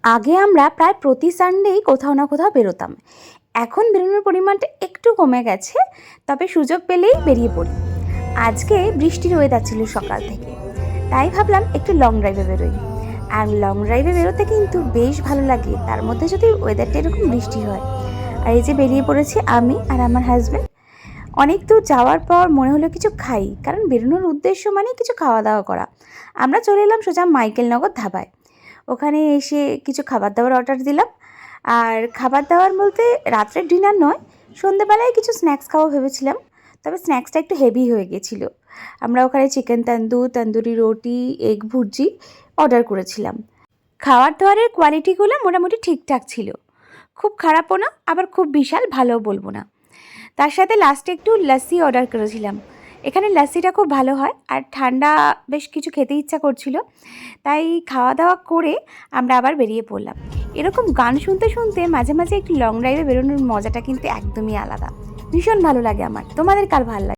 আগে আমরা প্রায় প্রতি সানডেই কোথাও না কোথাও বেরোতাম। এখন বেরোনোর পরিমাণটা একটু কমে গেছে, তবে সুযোগ পেলেই বেরিয়ে পড়ি। আজকে বৃষ্টির ওয়েদার ছিল সকাল থেকে, তাই ভাবলাম একটু লং ড্রাইভে বেরোই। আর লং ড্রাইভে বেরোতে কিন্তু বেশ ভালো লাগে, তার মধ্যে যদি ওয়েদারটা এরকম বৃষ্টি হয়। আর এই যে বেরিয়ে পড়েছি আমি আর আমার হাজব্যান্ড। অনেক দূর যাওয়ার পর মনে হলো কিছু খাই, কারণ বেরোনোর উদ্দেশ্য মানে কিছু খাওয়া দাওয়া করা। আমরা চলে এলাম সোজা মাইকেলনগর ধাবায়। ওখানে এসে কিছু খাবার দাবার অর্ডার দিলাম। আর খাবার দাবার বলতে রাত্রের ডিনার নয়, সন্ধ্যেবেলায় কিছু স্ন্যাক্স খাওয়া ভেবেছিলাম, তবে স্ন্যাক্সটা একটু হেভি হয়ে গেছিলো। আমরা ওখানে চিকেন তন্দুর, তন্দুরি রুটি, এগ ভুর্জি অর্ডার করেছিলাম। খাবার দাবারের কোয়ালিটিগুলো মোটামুটি ঠিকঠাক ছিল, খুব খারাপও না, আবার খুব বিশাল ভালোও বলবো না। তার সাথে লাস্টে একটু লাস্সি অর্ডার করেছিলাম। এখানে লাস্সিটা খুব ভালো হয়, আর ঠান্ডা বেশ কিছু খেতে ইচ্ছা করছিল, তাই খাওয়া দাওয়া করে আমরা আবার বেরিয়ে পড়লাম। এরকম গান শুনতে শুনতে মাঝে মাঝে একটু লং ড্রাইভে বেরোনোর মজাটা কিন্তু একদমই আলাদা। ভীষণ ভালো লাগে আমার। তোমাদের কার ভালো লাগে?